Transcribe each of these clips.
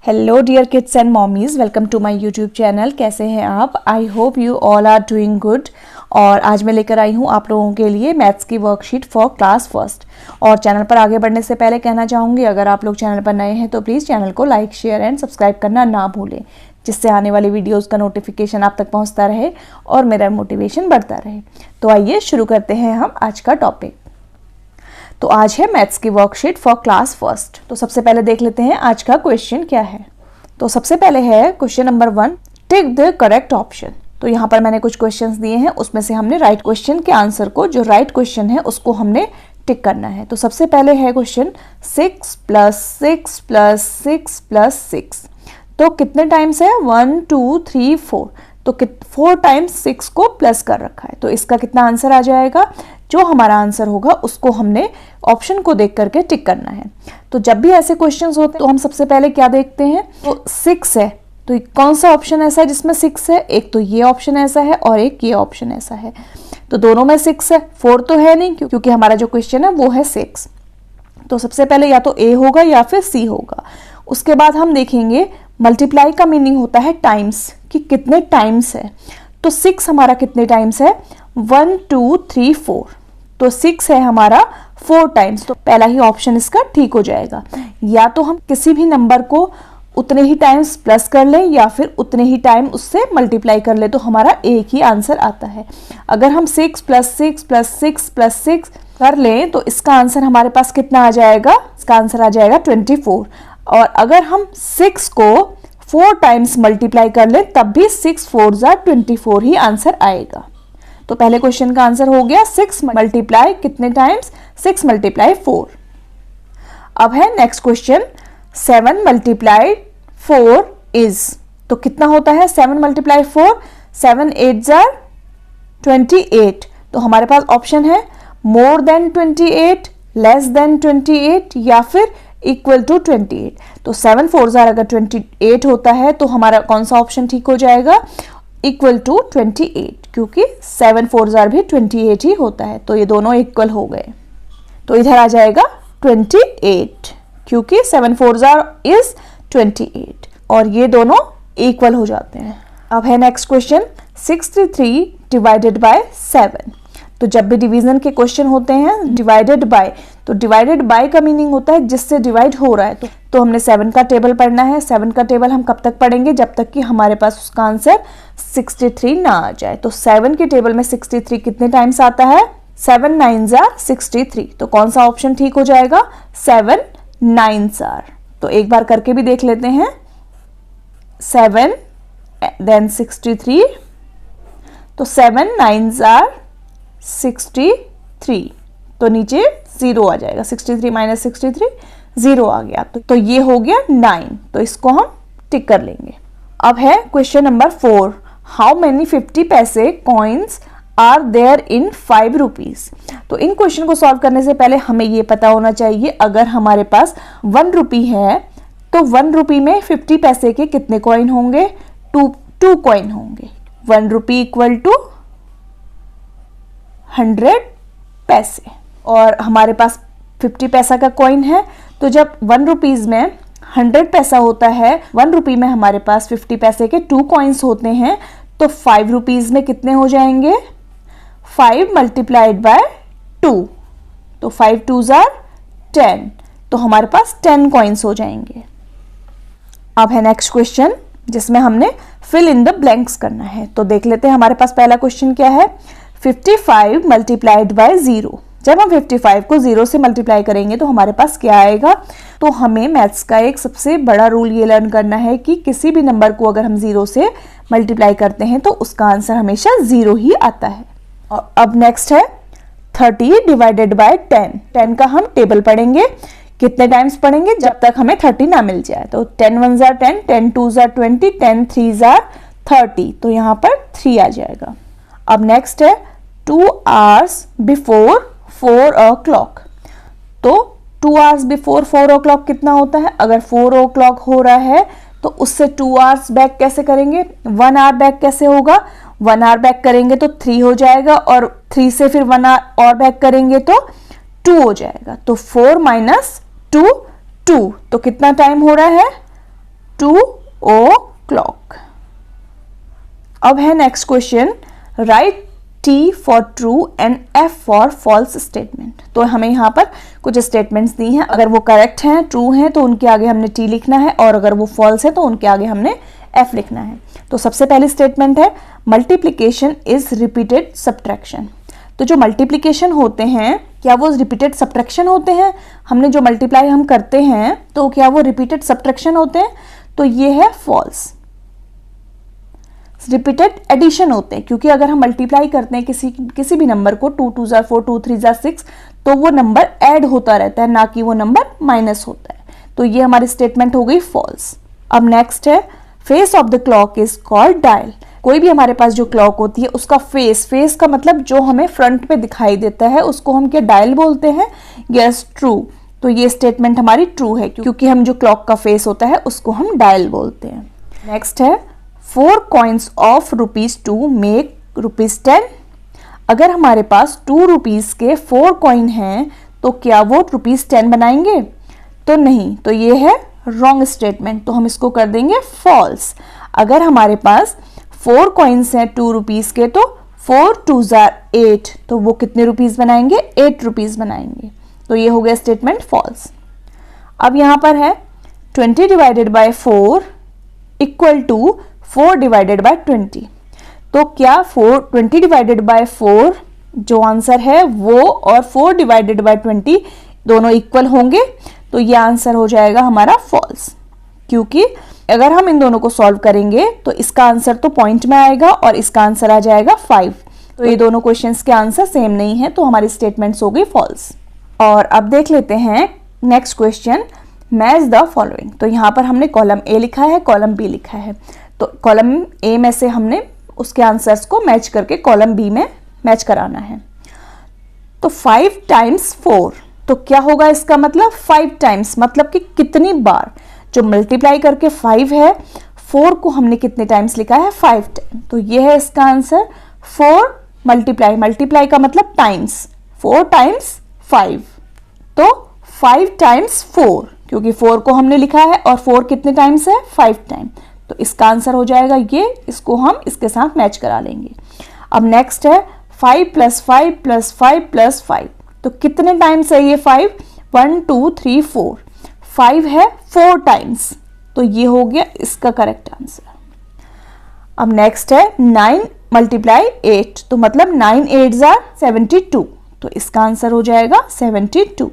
Hello dear kids and mommies, welcome to my YouTube channel. कैसे हैं आप? I hope you all are doing good. और आज मैं लेकर आई हूँ आप लोगों के लिए मैथ्स की वर्कशीट फॉर क्लास फर्स्ट। और चैनल पर आगे बढ़ने से पहले कहना चाहूँगी, अगर आप लोग चैनल पर नए हैं तो प्लीज़ चैनल को लाइक, शेयर एंड सब्सक्राइब करना ना भूलें, जिससे आने वाली वीडियोज़ का नोटिफिकेशन आप तक पहुँचता रहे और मेरा मोटिवेशन बढ़ता रहे। तो आइए शुरू करते हैं हम आज का टॉपिक। तो आज है मैथ्स की वर्कशीट फॉर क्लास फर्स्ट। तो सबसे पहले देख लेते हैं आज का क्वेश्चन क्या है। तो सबसे पहले है question number 1, tick the correct option. तो यहाँ पर मैंने कुछ क्वेश्चंस दिए हैं, उसमें से हमने राइट क्वेश्चन के आंसर को, जो राइट क्वेश्चन है उसको हमने टिक करना है। तो सबसे पहले है क्वेश्चन 6 + 6 + 6 + 6। तो कितने टाइम्स है? 1 2 3 4। तो 4 टाइम्स 6 को प्लस कर रखा है। तो इसका कितना आंसर आ जाएगा? जो हमारा आंसर होगा उसको हमने ऑप्शन को देख करके टिक करना है। तो जब भी ऐसे क्वेश्चंस होते हैं तो हम सबसे पहले क्या देखते हैं? तो 6 है, तो कौन सा ऑप्शन ऐसा है जिसमें 6 है? एक तो ये ऑप्शन ऐसा है और एक ये ऑप्शन ऐसा है। तो दोनों में 6 है, 4 तो है नहीं, क्योंकि हमारा जो क्वेश्चन है वो है 6। तो सबसे पहले या तो ए होगा या फिर सी होगा। उसके बाद हम देखेंगे मल्टीप्लाई का मीनिंग होता है टाइम्स, कि कितने टाइम्स है। तो 6 हमारा कितने टाइम्स है? 1 2 3 4। तो 6 है हमारा 4 टाइम्स। तो पहला ही ऑप्शन इसका ठीक हो जाएगा। या तो हम किसी भी नंबर को उतने ही टाइम्स प्लस कर लें या फिर उतने ही टाइम उससे मल्टीप्लाई कर ले, तो हमारा एक ही आंसर आता है। अगर हम 6 + 6 + 6 + 6 कर लें तो इसका आंसर हमारे पास कितना आ जाएगा? इसका आंसर आ जाएगा 24। और अगर हम 6 को 4 टाइम्स मल्टीप्लाई कर लें तब भी 6 4 = 24 ही आंसर आएगा। तो पहले क्वेश्चन का आंसर हो गया 6 मल्टीप्लाई कितने टाइम्स? 6 × 4। अब है नेक्स्ट क्वेश्चन 7 × 4 इज। तो कितना होता है 7 × 4? 7 8 = 28। तो हमारे पास ऑप्शन है मोर देन 28, लेस देन 28 या फिर इक्वल टू 28। तो 7 4 = अगर 28 होता है तो हमारा कौन सा ऑप्शन ठीक हो जाएगा? इक्वल टू 28, क्योंकि 7 4 = भी 28 ही होता है। तो ये दोनों इक्वल हो गए। तो इधर आ जाएगा 28, क्योंकि 7 4 = 28 और ये दोनों इक्वल हो जाते हैं। अब है नेक्स्ट क्वेश्चन 63 / 7। तो जब भी डिवीजन के क्वेश्चन होते हैं डिवाइडेड बाय, तो डिवाइडेड बाय का मीनिंग होता है जिससे डिवाइड हो रहा है। तो हमने 7 का टेबल पढ़ना है। 7 का टेबल हम कब तक पढ़ेंगे? जब तक कि हमारे पास उसका आंसर 63 ना आ जाए। तो 7 के टेबल में 63 कितने टाइम्स आता है? 7 9 = 63। तो कौन सा ऑप्शन ठीक हो जाएगा? 7 9 * तो एक बार करके भी देख लेते हैं। 7 then 63। तो 7 9 = 63। तो नीचे 0 आ जाएगा। 63 - 63 0 आ गया। तो ये हो गया 9। तो इसको हम टिक कर लेंगे। अब है क्वेश्चन नंबर 4, हाउ मेनी 50 पैसे coins are there in 5 rupees. तो इन क्वेश्चन को सॉल्व करने से पहले हमें ये पता होना चाहिए, अगर हमारे पास 1 रुपी है तो 1 रुपी में 50 पैसे के कितने कॉइन होंगे? 2 कॉइन होंगे। 1 रुपी इक्वल टू 100 पैसे। और हमारे पास 50 पैसा का कॉइन है, तो जब 1 रुपीज में 100 पैसा होता है, 1 रुपी में हमारे पास 50 पैसे के 2 कॉइन्स होते हैं, तो 5 रुपीज में कितने हो जाएंगे? 5 × 2। तो 5 2 = 10। तो हमारे पास 10 कॉइन्स हो जाएंगे। अब है नेक्स्ट क्वेश्चन जिसमें हमने फिल इन द ब्लैंक्स करना है। तो देख लेते हैं हमारे पास पहला क्वेश्चन क्या है। 55 × 0। जब हम 55 को 0 से मल्टीप्लाई करेंगे तो हमारे पास क्या आएगा? तो हमें मैथ्स का एक सबसे बड़ा रूल ये लर्न करना है कि किसी भी नंबर को अगर हम 0 से मल्टीप्लाई करते हैं तो उसका आंसर हमेशा 0 ही आता है। और अब नेक्स्ट है 30 / 10। 10 का हम टेबल पढ़ेंगे। कितने टाइम्स पढ़ेंगे? जब तक हमें 30 ना मिल जाए। तो 10 1 = 10, 10 2 = 20, 10 3 = 30। तो यहाँ पर 3 आ जाएगा। अब नेक्स्ट है 2 hours before 4 o'clock। तो 2 hours before 4 o'clock कितना होता है? अगर 4 o'clock हो रहा है तो उससे 2 hours बैक कैसे करेंगे? 1 hour बैक कैसे होगा? 1 hour बैक करेंगे तो 3 हो जाएगा, और 3 से फिर 1 hour और बैक करेंगे तो 2 हो जाएगा। तो 4 - 2 2। तो कितना टाइम हो रहा है? o'clock। अब है next question, write T for true and F for false statement. तो हमें यहाँ पर कुछ स्टेटमेंट्स दी हैं, अगर वो करेक्ट हैं, ट्रू हैं, तो उनके आगे हमने T लिखना है, और अगर वो फॉल्स है तो उनके आगे हमने F लिखना है। तो सबसे पहली स्टेटमेंट है मल्टीप्लिकेशन इज रिपीटेड सब्ट्रैक्शन। तो जो मल्टीप्लिकेशन होते हैं क्या वो रिपीटेड सब्ट्रैक्शन होते हैं? हमने जो मल्टीप्लाई हम करते हैं तो क्या वो रिपीटेड सब्ट्रैक्शन होते हैं? तो ये है फॉल्स। रिपीटेड एडिशन होते हैं, क्योंकि अगर हम मल्टीप्लाई करते हैं किसी भी नंबर को, 2 2 4 2 3 6, तो वो नंबर ऐड होता रहता है, ना कि वो नंबर माइनस होता है। तो ये हमारी स्टेटमेंट हो गई फॉल्स। अब नेक्स्ट है face of the clock is called dial. कोई भी हमारे पास जो क्लॉक होती है उसका फेस का मतलब जो हमें फ्रंट पे दिखाई देता है उसको हम क्या डायल बोलते हैं? Yes, true. तो ये स्टेटमेंट हमारी ट्रू है, क्योंकि हम जो क्लॉक का फेस होता है उसको हम डायल बोलते हैं। नेक्स्ट है 4 coins ऑफ ₹2 मेक ₹10। अगर हमारे पास 2 रुपीज के 4 कॉइन हैं तो क्या वो ₹10 बनाएंगे? तो नहीं, तो ये है रॉन्ग स्टेटमेंट, तो हम इसको कर देंगे फॉल्स। अगर हमारे पास 4 कॉइन्स हैं 2 रुपीज के, तो 4 2s are 8, तो वो कितने रुपीज बनाएंगे? 8 रुपीज बनाएंगे। तो ये हो गया स्टेटमेंट फॉल्स। अब यहाँ पर है 20 divided by 4 equal to 4 divided by 20। तो क्या 20 डिवाइडेड बाय 4 जो आंसर है वो और 4 डिवाइडेड बाय 20 दोनों इक्वल होंगे? तो ये आंसर हो जाएगा हमारा फॉल्स, क्योंकि अगर हम इन दोनों को सॉल्व करेंगे तो इसका आंसर तो पॉइंट में आएगा और इसका आंसर आ जाएगा 5। तो ये दोनों क्वेश्चंस के आंसर सेम नहीं है, तो हमारी स्टेटमेंट्स हो गई फॉल्स। और अब देख लेते हैं next question, match the following. तो यहाँ पर हमने कॉलम ए लिखा है, कॉलम बी लिखा है। तो कॉलम ए में से हमने उसके आंसर्स को मैच करके कॉलम बी में मैच कराना है। तो 5 टाइम्स 4, तो क्या होगा इसका मतलब? 5 टाइम्स मतलब कि कितनी बार। जो मल्टीप्लाई करके 5 है, 4 को हमने कितने टाइम्स लिखा है? 5 टाइम। तो ये है इसका आंसर 4 मल्टीप्लाई का मतलब टाइम्स, 4 टाइम्स 5, तो 5 टाइम्स 4, क्योंकि 4 को हमने लिखा है और 4 कितने टाइम्स है? 5 टाइम। तो इसका आंसर हो जाएगा ये, इसको हम इसके साथ मैच करा लेंगे। अब नेक्स्ट है 5 + 5 + 5 + 5, तो कितने टाइम्स है ये 5? 1 2 3 4, 5 है 4 टाइम्स, तो ये हो गया इसका करेक्ट आंसर। अब नेक्स्ट है 9 × 8, तो मतलब 9 8s are 72, तो इसका आंसर हो जाएगा 72।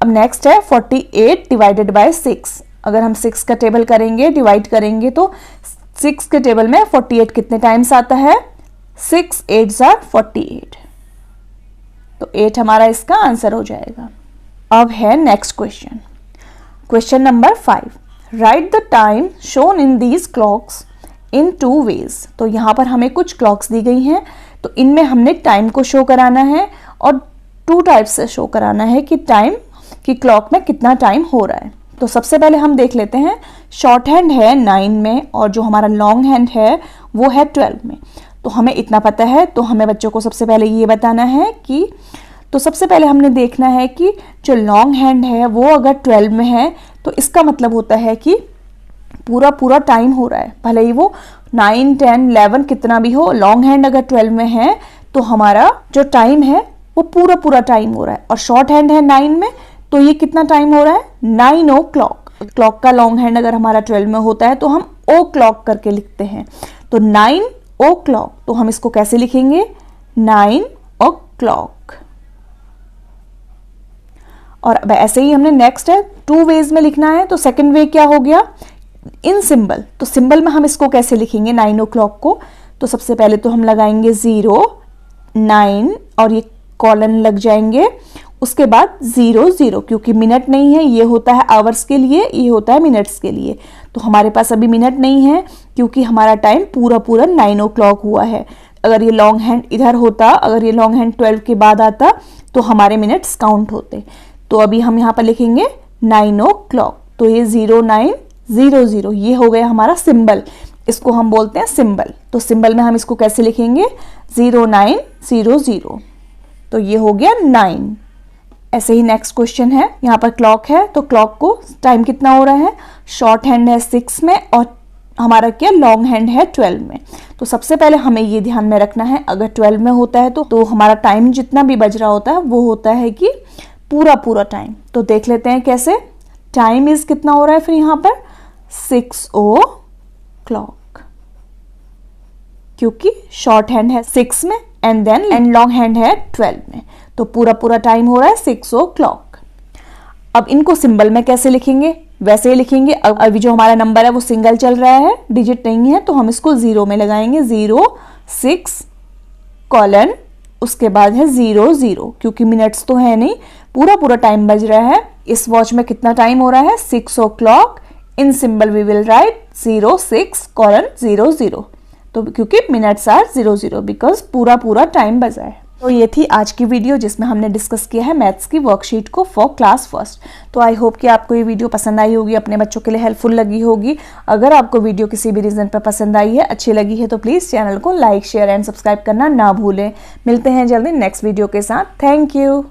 अब नेक्स्ट है 48 डिवाइडेड बाय 6। अगर हम 6 का टेबल करेंगे, डिवाइड करेंगे, तो 6 के टेबल में 48 कितने टाइम्स आता है? 6 8s are 48, तो 8 हमारा इसका आंसर हो जाएगा। अब है next question, question number 5, right the time shown in these clocks in 2 ways। तो यहाँ पर हमें कुछ क्लॉक्स दी गई हैं, तो इनमें हमने टाइम को शो कराना है और 2 टाइप से शो कराना है कि टाइम की क्लॉक में कितना टाइम हो रहा है। तो सबसे पहले हम देख लेते हैं, शॉर्ट हैंड है 9 में और जो हमारा लॉन्ग हैंड है वो है 12 में। तो हमें इतना पता है, तो हमें बच्चों को सबसे पहले ये बताना है कि, तो सबसे पहले हमने देखना है कि जो लॉन्ग हैंड है वो अगर 12 में है तो इसका मतलब होता है कि पूरा टाइम हो रहा है, भले ही वो 9 10 11 कितना भी हो। लॉन्ग हैंड अगर 12 में है तो हमारा जो टाइम है वो पूरा टाइम हो रहा है। और शॉर्ट हैंड है 9 में, तो ये कितना टाइम हो रहा है? 9 o'clock। क्लॉक का लॉन्ग हैंड अगर हमारा 12 में होता है तो हम ओ क्लॉक करके लिखते हैं, तो 9 o'clock। तो हम इसको कैसे लिखेंगे? 9 o'clock। और अब ऐसे ही हमने नेक्स्ट है 2 ways में लिखना है, तो सेकंड वे क्या हो गया? इन सिंबल। तो सिंबल में हम इसको कैसे लिखेंगे 9 o'clock को? तो सबसे पहले तो हम लगाएंगे 0 9 और ये कॉलन लग जाएंगे, उसके बाद 0 0, क्योंकि मिनट नहीं है, ये होता है आवर्स के लिए, ये होता है मिनट्स के लिए। तो हमारे पास अभी मिनट नहीं है क्योंकि हमारा टाइम पूरा 9 o'clock हुआ है। अगर ये लॉन्ग हैंड इधर होता, अगर ये लॉन्ग हैंड 12 के बाद आता तो हमारे मिनट्स काउंट होते। तो अभी हम यहाँ पर लिखेंगे 9 o'clock, तो ये 0 9 0 0, ये हो गया हमारा सिंबल, इसको हम बोलते हैं सिंबल। तो सिंबल में हम इसको कैसे लिखेंगे? 0 9 0 0, तो ये हो गया 9 ऐसे ही नेक्स्ट क्वेश्चन है, यहाँ पर क्लॉक है तो क्लॉक को टाइम कितना हो रहा है, शॉर्ट हैंड है 6 में और हमारा क्या लॉन्ग हैंड है 12 में। तो सबसे पहले हमें ये ध्यान में रखना है, अगर 12 में होता है तो हमारा टाइम जितना भी बज रहा होता है वो होता है कि पूरा टाइम। तो देख लेते हैं कैसे। टाइम इज कितना हो रहा है फिर यहाँ पर 6 o'clock, क्योंकि शॉर्ट हैंड है 6 में एंड लॉन्ग हैंड है 12 में, तो पूरा टाइम हो रहा है 6 o'clock। अब इनको सिंबल में कैसे लिखेंगे, वैसे ही लिखेंगे। अब अभी जो हमारा नंबर है वो सिंगल चल रहा है, डिजिट नहीं है, तो हम इसको 0 में लगाएंगे। 0 6 कॉलन उसके बाद है 0 0, क्योंकि मिनट्स तो है नहीं, पूरा टाइम बज रहा है। इस वॉच में कितना टाइम हो रहा है 6 o'clock। In symbol we will write 0 6 colon 0 0, तो क्योंकि मिनट्स आर 0 0 बिकॉज पूरा टाइम बजा है। तो ये थी आज की वीडियो जिसमें हमने डिस्कस किया है मैथ्स की वर्कशीट को फॉर क्लास फर्स्ट। तो आई होप कि आपको ये वीडियो पसंद आई होगी, अपने बच्चों के लिए हेल्पफुल लगी होगी। अगर आपको वीडियो किसी भी रीजन पर पसंद आई है, अच्छी लगी है, तो प्लीज़ चैनल को लाइक शेयर एंड सब्सक्राइब करना ना भूलें। मिलते हैं जल्दी नेक्स्ट वीडियो के साथ। Thank you.